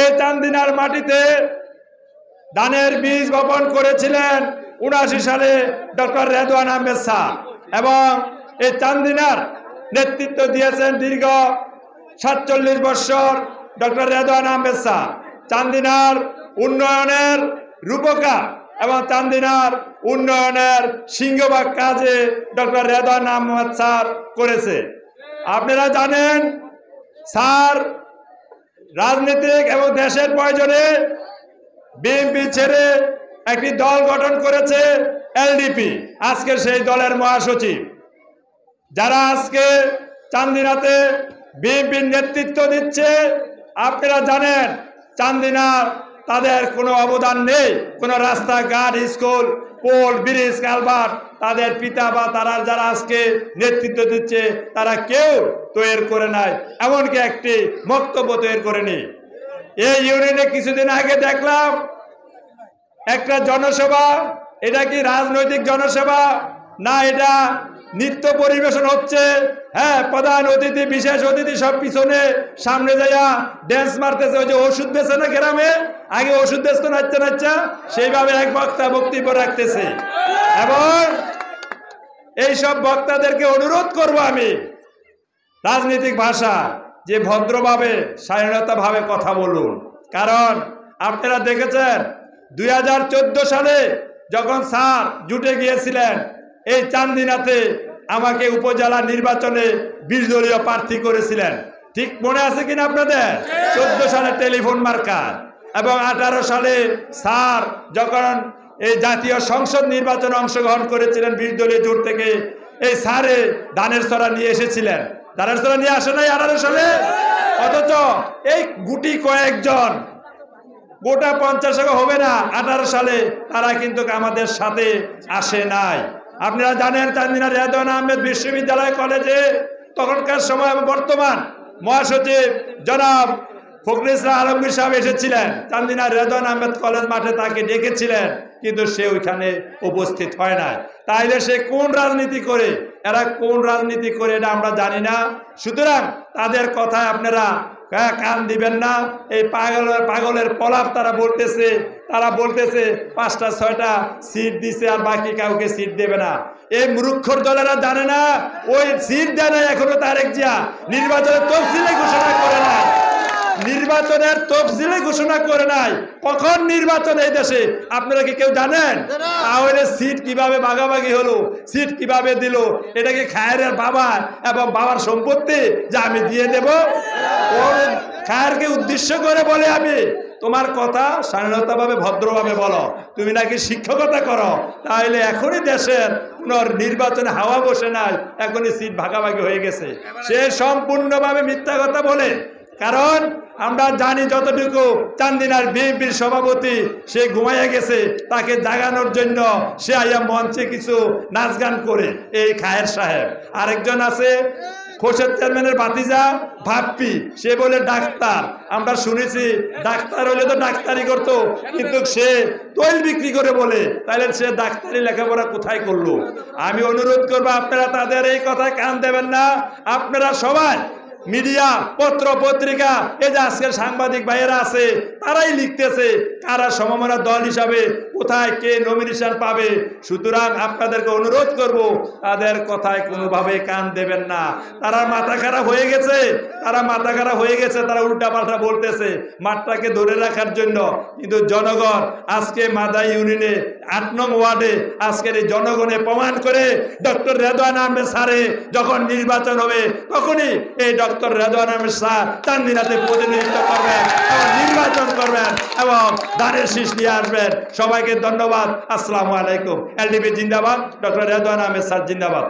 এই চান্দিনার মাটিতে ধানের বীজ বপন করেছিলেন ৭৯ সালে ডক্টর রেদওয়ান আহমেদ স্যার এবং এই চান্দিনার নেতৃত্ব দিয়েছেন দীর্ঘ ৪৭ বছর ডক্টর রেদওয়ান আহমেদ স্যার। চান্দিনার উন্নয়নের রূপকার এবং চান্দিনার উন্নয়নের সিংহভাগ কাজে ডক্টর রেদওয়ান আহমেদ স্যার করেছে। আপনারা জানেন স্যার রাজনীতিক এবং দেশের প্রয়োজনে বিএনপি ছেড়ে একটি দল গঠন করেছে এলডিপি। আজকে সেই দলের মহাসচিব যারা আজকে চান্দিনাতে বিএনপির নেতৃত্ব দিচ্ছে, আপনারা জানেন চান্দিনা তাদের কোনো অবদান নেই, কোনো রাস্তাঘাট, স্কুল, পোল, ব্রিজ, কালভার্ট তাদের পিতা বা তারা যারা আজকে নেতৃত্ব দিচ্ছে তারা কেউ তৈরি করে নাই, এমনকি একটি বক্তব্য তৈরি করেনি। এই ইউনিয়নে কিছুদিন আগে দেখলাম একটা জনসভা। এটা কি রাজনৈতিক জনসভা না এটা নৃত্য পরিবেশন হচ্ছে? হ্যাঁ, প্রধান অতিথি বিশেষ অতিথি সব পিছনে সামনে যাইয়া ড্যান্স মারতেছে। ওই যে ওষুধ বেছে না গ্রামে, আগে ওষুধ বেচতো নাচতে নাচা, সেইভাবে এক বক্তা বক্তব্য রাখতেছে। এবং এইসব বক্তাদেরকে অনুরোধ করব আমি রাজনৈতিক ভাষা যে ভদ্রভাবে স্বাধীনতাভাবে কথা বলুন। কারণ আপনারা দেখেছেন ২০১৪ সালে যখন স্যার জুটে গিয়েছিলেন এই চান্দিনাতে আমাকে উপজেলা নির্বাচনে ২০ দলীয় প্রার্থী করেছিলেন। ঠিক মনে আছে কিনা আপনাদের? ১৪ সালে টেলিফোন মার্কা এবং ১৮ সালে স্যার যখন এই জাতীয় সংসদ নির্বাচনে অংশগ্রহণ করেছিলেন ২০ দলীয় জোট থেকে, এই স্যারে ধানের ছড়া নিয়ে এসেছিলেন। ধানের ছড়া নিয়ে আসে নাই ১৮ সালে? অথচ এই গুটি কয়েকজন, গোটা ৫০ হবে না, ১৮ সালে তারা কিন্তু আমাদের সাথে আসে নাই। আপনারা জানেন চান্দিনা রেদওয়ান আহমেদ বিশ্ববিদ্যালয় কলেজে তখনকার সময় বর্তমান মহাসচিব জনাব ফখরুল ইসলাম আলমগীর সাহেব এসেছিলেন চান্দিনা রেদওয়ান আহমেদ কলেজ মাঠে, তাকে ডেকেছিলেন কিন্তু সে ওইখানে উপস্থিত হয় না। তাইলে সে কোন রাজনীতি করে, এরা কোন রাজনীতি করে এটা আমরা জানি না। সুতরাং তাদের কথায় আপনারা কান দিবেন না। এই পাগলের পলাপ তারা বলতেছে ৫টা ৬টা সিট দিছে আর বাকি কাউকে সিট দেবে না। এই মূর্খর দলেরা জানে না ওই সিট দেয় না এখনো তারেক জিয়া নির্বাচনের তফসিলে ঘোষণা করে নাই, নির্বাচনের তফসিলে ঘোষণা করে নাই। কখন নির্বাচন এই দেশে আপনারা কি কেউ জানেন? তাহলে সিট কিভাবে ভাগাভাগি হলো, সিট কিভাবে দিল? এটা কি খায়ের বাবা এবং বাবার সম্পত্তি যে আমি দিয়ে দেব? খায়েরকে উদ্দেশ্য করে বলে আমি তোমার কথা স্বাধীনতাভাবে ভদ্রভাবে বলো, তুমি নাকি শিক্ষকতা করো, তাহলে এখনই দেশের কোন নির্বাচনে হাওয়া বসে নাই, এখনই সিট ভাগাভাগি হয়ে গেছে। সে সম্পূর্ণভাবে মিথ্যা কথা বলে। কারণ আমরা জানি যতটুকু চান্দিনার বিএনপির সভাপতি সে ঘুমাইয়া গেছে, তাকে জাগানোর জন্য সে আইয়া মঞ্চে কিছু নাচ গান করে এই খায়ের সাহেব। আরেকজন আছে খোরশেদ চেয়ারম্যানের ভাতিজা ভাপ্পি, সে বলে ডাক্তার। আমরা শুনেছি ডাক্তার হলে তো ডাক্তারি করতো, কিন্তু সে তৈল বিক্রি করে বলে, তাহলে সে ডাক্তারি লেখাপড়া কোথায় করলো? আমি অনুরোধ করবো আপনারা তাদের এই কথায় কান দেবেন না। আপনারা সবাই মিডিয়া, পত্র পত্রিকা, এই যে আজকের সাংবাদিক ভাইয়েরা আছে তারাই লিখতেছে কারা সমমনা দল হিসাবে কোথায় কে নমিনেশন পাবে। সুতরাং আপনাদেরকে অনুরোধ করব তাদের কথায় কোনোভাবে কান দেবেন না। তারা মাথা খারাপ হয়ে গেছে, তারা উল্টাপাল্টা বলতেছে মাঠটাকে ধরে রাখার জন্য। কিন্তু জনগণ আজকে মাদাই ইউনিয়নে ৮ নং ওয়ার্ডে আজকের এই জনগণে প্রমাণ করে ডক্টর রেদওয়ান আহমেদ স্যারে যখন নির্বাচন হবে তখনই এই ডক্টর রেদওয়ান আহমেদ স্যার চান্দিনাতে প্রতিনিধিত্ব করবেন এবং নির্বাচন করবেন এবং ধানের শীষ নিয়ে আসবেন। সবাইকে ধন্যবাদ। আসসালামু আলাইকুম। এলডিপি জিন্দাবাদ, ডক্টর রেদওয়ান আহমেদ স্যার জিন্দাবাদ।